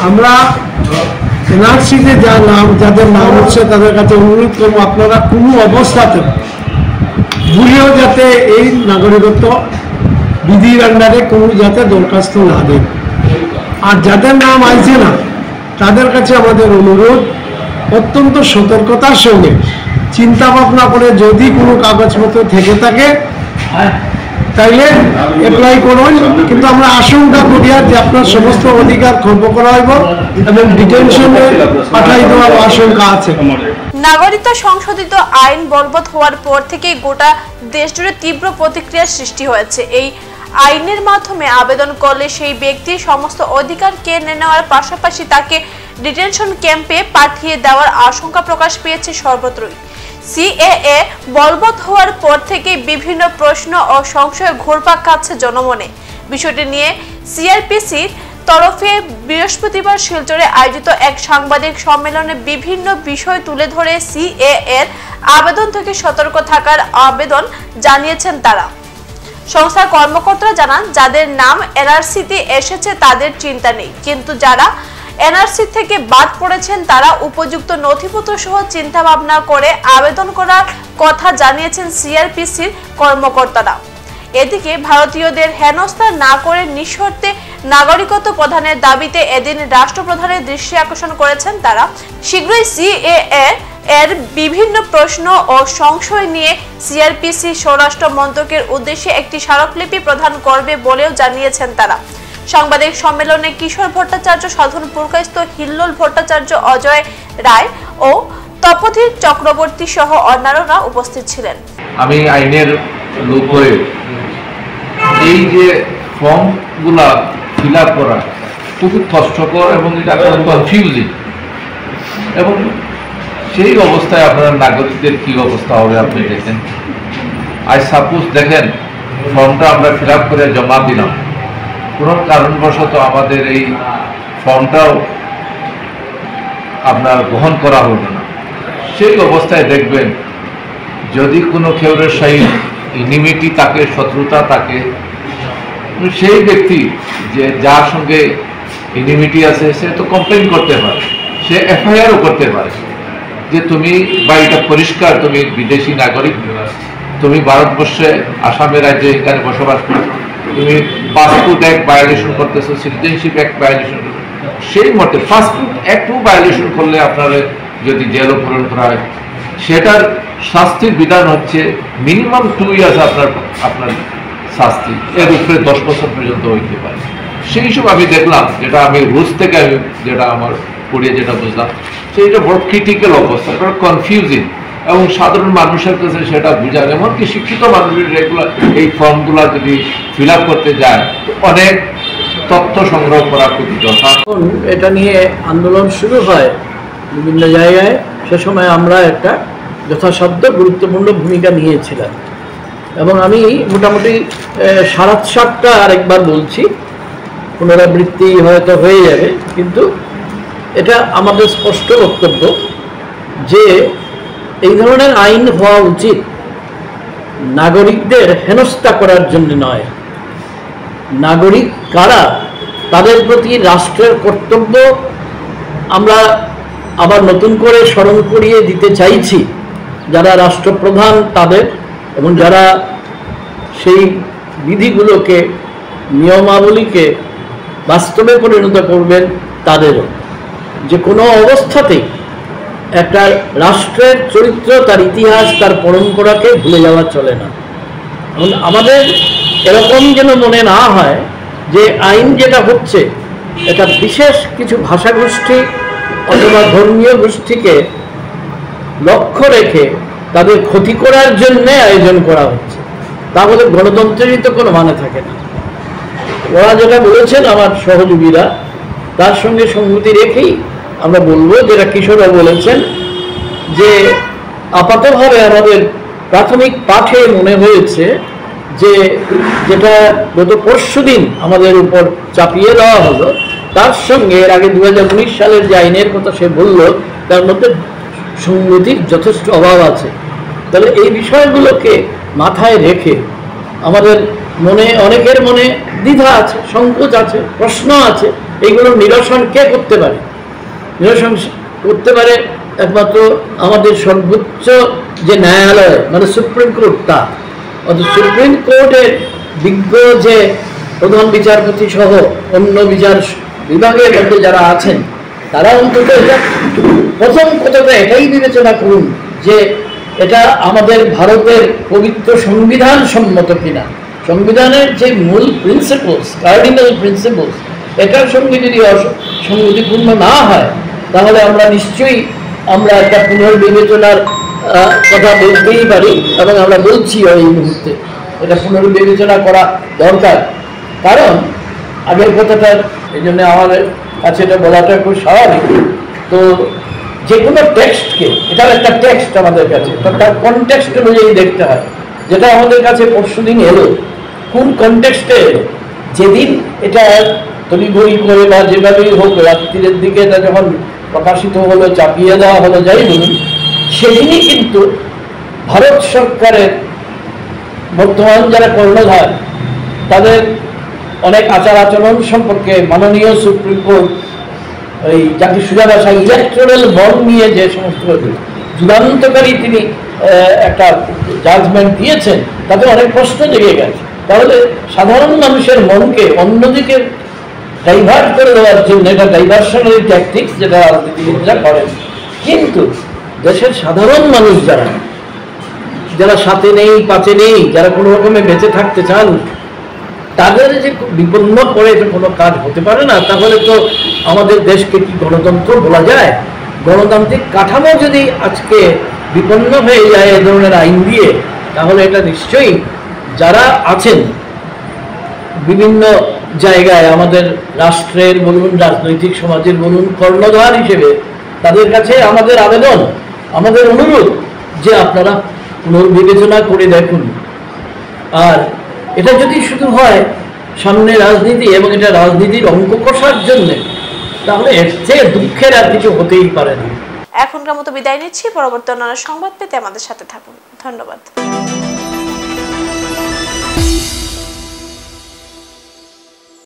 আমরা এনআরসিতে যাদের নাম হচ্ছে তাদের কাছে অনুরোধ করবো, আপনারা কোনো অবস্থাতে ভুলেও যাতে এই নাগরিকত্ব বিধির আন্ডারে কোনো যাতে দরখাস্ত না দেন। আর যাদের নাম আইছে না তাদের কাছে আমাদের অনুরোধ, অত্যন্ত সতর্কতার সঙ্গে চিন্তা ভাবনা করে যদি কোনো কাগজপত্র থেকে থাকে তাইলে অ্যাপ্লাই করুন। কিন্তু আমরা আশঙ্কা করি যে আপনার সমস্ত অধিকার খর্ব করা হইব এবং ডিটেনশনে পাঠাই দেওয়ার আশঙ্কা আছে। নাগরিকত্ব সংশোধিত আইন বলবৎ হওয়ার পর থেকেই গোটা দেশ জুড়ে তীব্র প্রতিক্রিয়ার সৃষ্টি হয়েছে। এই আইনের মাধ্যমে আবেদন করলে সেই ব্যক্তির সমস্ত অধিকার কেড়ে নেওয়ার পাশাপাশি তাকে ডিটেনশন ক্যাম্পে পাঠিয়ে দেওয়ার আশঙ্কা প্রকাশ পেয়েছে সর্বত্রই। সিএএ বলবৎ হওয়ার পর থেকে বিভিন্ন প্রশ্ন ও সংশয় ঘুরপাক খাচ্ছে জনমনে। বিষয়টি নিয়ে সিআরপিসির তরফে বৃহস্পতিবার শিলচরে আয়োজিত এক সাংবাদিক সম্মেলনে বিভিন্ন বিষয় তুলে ধরে সিএএ এর আবেদন থেকে সতর্ক থাকার আবেদন জানিয়েছেন তারা। সংস্থার কর্মকর্তারা জানান, যাদের নাম এনআরসিতে এসেছে তাদের চিন্তা নেই, কিন্তু যারা এনআরসি থেকে বাদ পড়েছেন তারা উপযুক্ত নথিপত্র সহ চিন্তা ভাবনা করে আবেদন করার কথা জানিয়েছেন সিআরপিসির কর্মকর্তারা। এদিকে ভারতীয়দের হেনস্থা না করে নিঃশর্তে নাগরিকত্ব প্রদানের দাবিতে এদিন রাষ্ট্রপ্রধানের দৃষ্টি আকর্ষণ করেছেন তারা। শীঘ্রই সিএএ এর বিভিন্ন প্রশ্ন ও সংশয় নিয়ে সিআরপিসি স্বরাষ্ট্র মন্ত্রকের উদ্দেশ্যে একটি স্মারকলিপি প্রদান করবে বলেও জানিয়েছেন তারা। সাংবাদিক সম্মেলনে কিশোর ভট্টাচার্য, সাধন পুরকায়স্থ, হিল্লোল ভট্টাচার্য, অজয় রায় ও তপোধীর চক্রবর্তী সহ অন্যান্যরা উপস্থিত ছিলেন। আমি আইনের লোক হয়ে এই যে ফর্মগুলা ফিল আপ করা খুবই কষ্টকর এবং এটা কনফিউজিং, এবং সেই অবস্থায় আপনার নাগরিকদের কি অবস্থা হবে আপনি দেখেন। আই সাপোজ দেখেন ফর্মটা আমরা ফিল আপ করে জমা দিলাম, কোনো কারণবশত আমাদের এই ফর্মটাও আপনার গ্রহণ করা হলো না। সেই অবস্থায় দেখবেন যদি কোনো কেউরের সহিত ইনিমিটি থাকে, শত্রুতা থাকে, সেই ব্যক্তি যে যার সঙ্গে ইনিমিটি আছে সে তো কমপ্লেন করতে পারে, সে এফআইআরও করতে পারে যে তুমি বা এটা পরিষ্কার তুমি বিদেশি নাগরিক, তুমি ভারতবর্ষে আসামে রাজ্যে এখানে বসবাস করো, তুমি পাসপোর্ট অ্যাক্ট ভায়োলেশন করতেছো, সিটিজেনশিপ অ্যাক্ট ভায়োলেশন করতেছো, সেই মতে পাসপোর্ট অ্যাক্টও ভায়োলেশন করলে আপনারা যদি জেলও পূরণ করা হয়, সেটার শাস্তির বিধান হচ্ছে মিনিমাম 2 ইয়ার্স আপনার শাস্তি, এর উপরে 10 বছর পর্যন্ত হইতে পারে। সেই সব আমি দেখলাম, যেটা আমি রুলস থেকে আমি যেটা আমার পড়িয়ে যেটা বুঝলাম, সেইটা বড় ক্রিটিক্যাল অবস্থা, এটা কনফিউজিং এবং সাধারণ মানুষের কাছে সেটা বোঝা, এমনকি শিক্ষিত মানুষের রেগুলার এই ফর্মগুলো যদি ফিল আপ করতে যায় অনেক তথ্য সংগ্রহ করা খুবই দরকার। এটা নিয়ে আন্দোলন শুরু হয় বিভিন্ন জায়গায়, সে সময় আমরা একটা যথাসাধ্য গুরুত্বপূর্ণ ভূমিকা নিয়েছিলাম এবং আমি মোটামুটি 7.5টা আরেকবার বলছি, পুনরাবৃত্তি হয়তো হয়ে যাবে, কিন্তু এটা আমাদের স্পষ্ট বক্তব্য যে এই ধরনের আইন হওয়া উচিত নাগরিকদের হেনস্থা করার জন্য নয়। নাগরিক কারা, তাদের প্রতি রাষ্ট্রের কর্তব্য আমরা আবার নতুন করে স্মরণ করিয়ে দিতে চাইছি। যারা রাষ্ট্রপ্রধান তাদের এবং যারা সেই বিধিগুলোকে, নিয়মাবলীকে বাস্তবে পরিণত করবেন তাদেরও, যে কোনো অবস্থাতেই একটা রাষ্ট্রের চরিত্র, তার ইতিহাস, তার পরম্পরাকে ভুলে যাওয়া চলে না। এবং আমাদের এরকম যেন মনে না হয় যে আইন যেটা হচ্ছে এটা বিশেষ কিছু ভাষাগোষ্ঠী অথবা ধর্মীয় গোষ্ঠীকে লক্ষ্য রেখে তাদের ক্ষতি করার জন্য আয়োজন করা হচ্ছে, তাহলে গণতন্ত্রেরই তো কোনো মানে থাকে না। ওরা যেটা বলেছেন আমার সহযোগীরা, তার সঙ্গে সংগতি রেখেই আমরা বলবো, যেটা কিশোররা বলেছেন, যে আপাতভাবে আমাদের প্রাথমিক পাঠে মনে হয়েছে যে যেটা গত পরশুদিন আমাদের উপর চাপিয়ে দেওয়া হলো, তার সঙ্গে এর আগে 2019 সালের যে আইনের কথা সে বলল, তার মধ্যে সংগতির যথেষ্ট অভাব আছে। তাহলে এই বিষয়গুলোকে মাথায় রেখে আমাদের মনে, অনেকের মনে দ্বিধা আছে, সংকোচ আছে, প্রশ্ন আছে, এইগুলো নিরসন কে করতে পারে? নিরসন করতে পারে একমাত্র আমাদের সর্বোচ্চ যে ন্যায়ালয় মানে সুপ্রিম কোর্ট, তা অর্থাৎ সুপ্রিম কোর্টের বিজ্ঞ যে প্রধান বিচারপতি সহ অন্য বিচার বিভাগের মধ্যে যারা আছেন, তারা অন্তত এটা প্রথম কথাটা এটাই বিবেচনা করুন যে এটা আমাদের ভারতের পবিত্র সংবিধান সম্মত কিনা। সংবিধানের যে মূল প্রিন্সিপলস, কার্ডিনাল প্রিন্সিপলস, এটার সঙ্গে যদি সংগতিপূর্ণ না হয় তাহলে আমরা নিশ্চয়ই আমরা একটা পুনর্বিবেচনার কথা বলতেই পারি, এবং আমরা বলছি এই মুহূর্তে এটা পুনর্বিবেচনা করা দরকার। কারণ আগের কথাটা এই জন্য আমাদের কাছে এটা বলাটা খুব স্বাভাবিক। তো যে কোনো টেক্সটকে, এটার একটা টেক্সট আমাদের কাছে, তার কনটেক্সট অনুযায়ী দেখতে হয়। যেটা আমাদের কাছে পরশুদিন এলো, কোন কনটেক্সটে এলো? যেদিন এটা তড়িঘড়ি করে বা যেভাবেই হোক রাত্রির দিকে এটা যখন প্রকাশিত হলো, চাপিয়ে দেওয়া হলো, যাই বলুন, সেদিনই কিন্তু ভারত সরকারের বর্তমান যারা কর্ণধার তাদের অনেক আচার আচরণ সম্পর্কে মাননীয় সুপ্রিম কোর্ট এই যাকে সোজা ভাষায় ইলেকট্রাল বন্ড নিয়ে যে সমস্ত যুগান্তকারী তিনি একটা জাজমেন্ট দিয়েছেন, তাতে অনেক প্রশ্ন জেগে গেছে। তাহলে সাধারণ মানুষের মনকে অন্যদিকে ডাইভার্ট করে দেওয়ার জন্য এটা ডাইভার্সনারি ট্যাকটিক্স যেটা রাজনীতিবিদরা করেন। কিন্তু দেশের সাধারণ মানুষ যারা সাথে নেই, পাচে নেই, যারা কোনো রকমে বেঁচে থাকতে চান, তাদের যে বিপন্ন করে এটা কোনো কাজ হতে পারে না। তাহলে তো আমাদের দেশকে কি গণতন্ত্র বলা যায়? গণতান্ত্রিক কাঠামো যদি আজকে বিপন্ন হয়ে যায় এ ধরনের আইন দিয়ে, তাহলে এটা নিশ্চয়ই যারা আছেন বিভিন্ন জায়গায় আমাদের রাষ্ট্রের বলুন, রাজনৈতিক সমাজের বলুন, কর্ণধার হিসেবে তাদের কাছে আমাদের আবেদন, আমাদের অনুরোধ যে আপনারা পুনর্বিবেচনা করে দেখুন। আর এটা যদি শুধু হয় সামনে রাজনীতি এবং এটা রাজনীতির অঙ্ক কষার জন্যে, তাহলে এর চেয়ে দুঃখের আর কিছু হতেই পারে না। এখনকার মতো বিদায় নিচ্ছি। পরবর্তী অন্যান্য সংবাদ পেতে আমাদের সাথে থাকুন। ধন্যবাদ।